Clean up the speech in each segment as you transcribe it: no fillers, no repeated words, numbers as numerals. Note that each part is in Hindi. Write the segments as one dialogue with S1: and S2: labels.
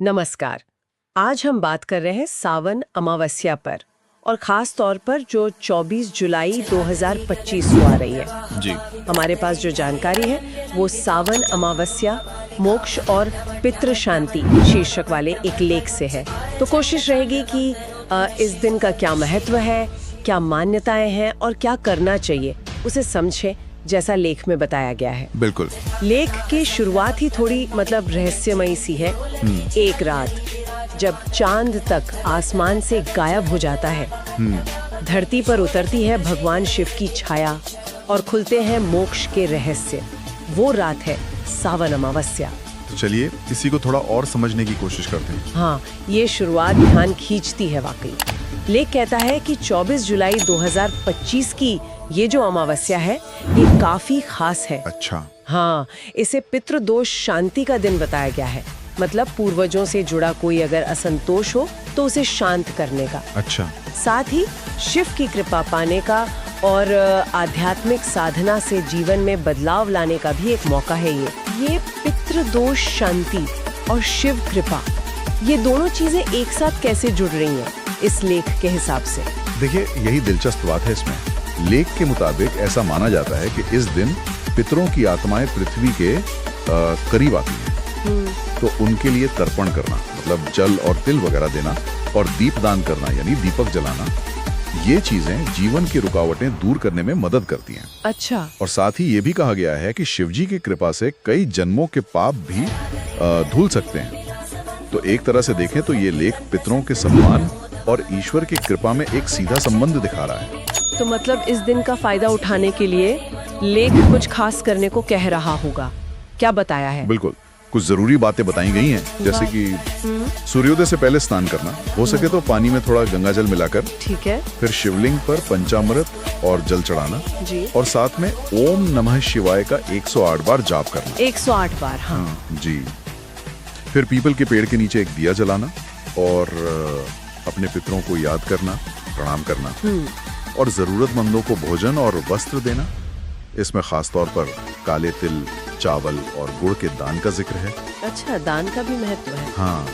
S1: नमस्कार। आज हम बात कर रहे हैं सावन अमावस्या पर और खास तौर पर जो 24 जुलाई 2025 को आ रही है।
S2: जी।
S1: हमारे पास जो जानकारी है वो सावन अमावस्या मोक्ष और पितृ शांति शीर्षक वाले एक लेख से है। तो कोशिश रहेगी कि इस दिन का क्या महत्व है, क्या मान्यताएं हैं और क्या करना चाहिए उसे समझें जैसा लेख में बताया गया है।
S2: बिल्कुल।
S1: लेख की शुरुआत ही थोड़ी रहस्यमयी सी है। एक रात जब चांद तक आसमान से गायब हो जाता है, धरती पर उतरती है भगवान शिव की छाया और खुलते हैं मोक्ष के रहस्य। वो रात है सावन अमावस्या।
S2: तो चलिए इसी को थोड़ा और समझने की कोशिश करते हैं।
S1: हाँ, ये शुरुआत ध्यान खींचती है वाकई। लेख कहता है कि 24 जुलाई 2025 की ये जो अमावस्या है ये काफी खास है।
S2: अच्छा।
S1: हाँ, इसे पितृदोष शांति का दिन बताया गया है। मतलब पूर्वजों से जुड़ा कोई अगर असंतोष हो तो उसे शांत करने का।
S2: अच्छा।
S1: साथ ही शिव की कृपा पाने का और आध्यात्मिक साधना से जीवन में बदलाव लाने का भी एक मौका है। ये पितृदोष शांति और शिव कृपा, ये दोनों चीजें एक साथ कैसे जुड़ रही हैं इस लेख के हिसाब से? देखिए,
S2: यही दिलचस्प बात है इसमें। लेख के मुताबिक ऐसा माना जाता है कि इस दिन पितरों की आत्माएं पृथ्वी के करीब आती हैं। तो उनके लिए तर्पण करना, मतलब जल और तिल वगैरह देना, और दीपदान करना यानी दीपक जलाना, ये चीजें जीवन की रुकावटें दूर करने में मदद करती हैं।
S1: अच्छा।
S2: और साथ ही ये भी कहा गया है कि शिवजी की कृपा से कई जन्मों के पाप भी धुल सकते हैं। तो एक तरह से देखें तो ये लेख पितरों के सम्मान और ईश्वर की कृपा में एक सीधा संबंध दिखा रहा है।
S1: तो मतलब इस दिन का फायदा उठाने के लिए लेख कुछ खास करने को कह रहा होगा। क्या बताया है?
S2: बिल्कुल, कुछ जरूरी बातें बताई गई हैं, जैसे कि सूर्योदय से पहले स्नान करना, हो सके तो पानी में थोड़ा गंगा जल मिलाकर।
S1: ठीक है।
S2: फिर शिवलिंग पर पंचामृत और जल चढ़ाना
S1: जी।
S2: और साथ में ओम नमः शिवाय का 108 बार जाप करना।
S1: 108 बार? हाँ।
S2: जी। फिर पीपल के पेड़ के नीचे एक दिया जलाना और अपने पितरों को याद करना, प्रणाम करना और जरूरतमंदों को भोजन और वस्त्र देना। इसमें खास तौर पर काले तिल, चावल और गुड़ के दान का जिक्र है।
S1: अच्छा, दान का भी महत्व है।
S2: हाँ,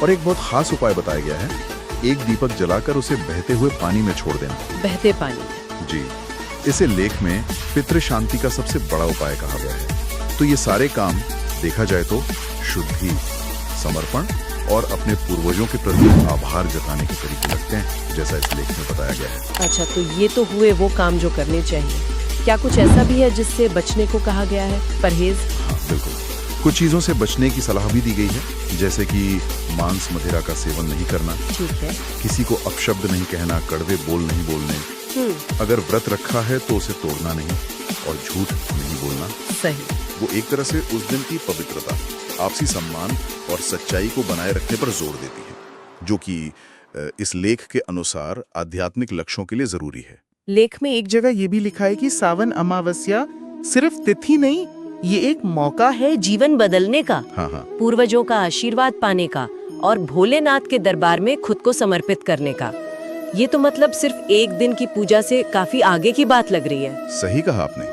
S2: और एक बहुत खास उपाय बताया गया है, एक दीपक जलाकर उसे बहते हुए पानी में छोड़ देना।
S1: बहते पानी?
S2: जी। इसे लेख में पितृ शांति का सबसे बड़ा उपाय कहा गया है। तो ये सारे काम देखा जाए तो शुद्धि, समर्पण और अपने पूर्वजों के प्रति आभार जताने के तरीके लगते हैं, जैसा इस लेख में बताया गया है।
S1: अच्छा, तो ये तो हुए वो काम जो करने चाहिए। क्या कुछ ऐसा भी है जिससे बचने को कहा गया है? परहेज?
S2: हाँ, बिल्कुल। कुछ चीजों से बचने की सलाह भी दी गई है, जैसे कि मांस मदिरा का सेवन नहीं करना।
S1: ठीक है।
S2: किसी को अपशब्द नहीं कहना, कड़वे बोल नहीं बोलने। अगर व्रत रखा है तो उसे तोड़ना नहीं और झूठ नहीं बोलना।
S1: सही।
S2: वो एक तरह से उस दिन की पवित्रता, आपसी सम्मान और सच्चाई को बनाए रखने पर जोर देती है, जो कि इस लेख के अनुसार आध्यात्मिक लक्ष्यों के लिए जरूरी है।
S1: लेख में एक
S3: जगह ये भी लिखा है कि सावन अमावस्या सिर्फ तिथि नहीं, ये एक मौका है
S1: जीवन बदलने का,
S2: हाँ हाँ,
S1: पूर्वजों का आशीर्वाद पाने का और भोलेनाथ के दरबार में खुद को समर्पित करने का। ये तो मतलब सिर्फ एक दिन की पूजा से काफी आगे की बात लग रही है।
S2: सही कहा आपने।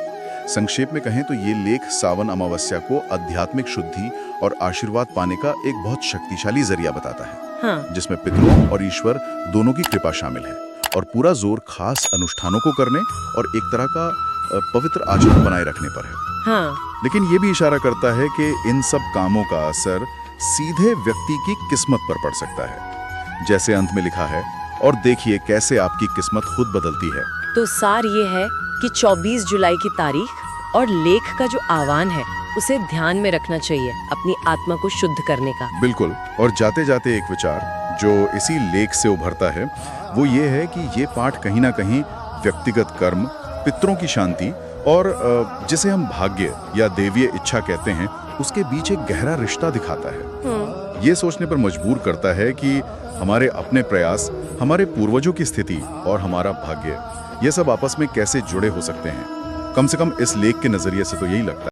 S2: संक्षेप में कहें तो ये लेख सावन अमावस्या को आध्यात्मिक शुद्धि और आशीर्वाद पाने का एक बहुत शक्तिशाली जरिया बताता है।
S1: हाँ।
S2: जिसमें पितरों और ईश्वर दोनों की कृपा शामिल है और पूरा जोर खास अनुष्ठानों को करने और एक तरह का पवित्र आचरण बनाए रखने पर है।
S1: हाँ।
S2: लेकिन ये भी इशारा करता है कि इन सब कामों का असर सीधे व्यक्ति की किस्मत पर पड़ सकता है, जैसे अंत में लिखा है, और देखिए कैसे आपकी किस्मत खुद बदलती है।
S1: तो सार ये है कि 24 जुलाई की तारीख और लेख का जो आह्वान है उसे ध्यान में रखना चाहिए, अपनी आत्मा को शुद्ध करने का।
S2: बिल्कुल। और जाते जाते एक विचार जो इसी लेख से उभरता है वो ये है कि ये पाठ कहीं ना कहीं व्यक्तिगत कर्म, पितरों की शांति और जिसे हम भाग्य या देवीय इच्छा कहते हैं, उसके बीच एक गहरा रिश्ता दिखाता है। ये सोचने पर मजबूर करता है कि हमारे अपने प्रयास, हमारे पूर्वजों की स्थिति और हमारा भाग्य, ये सब आपस में कैसे जुड़े हो सकते हैं। कम से कम इस लेख के नजरिए से तो यही लगता है।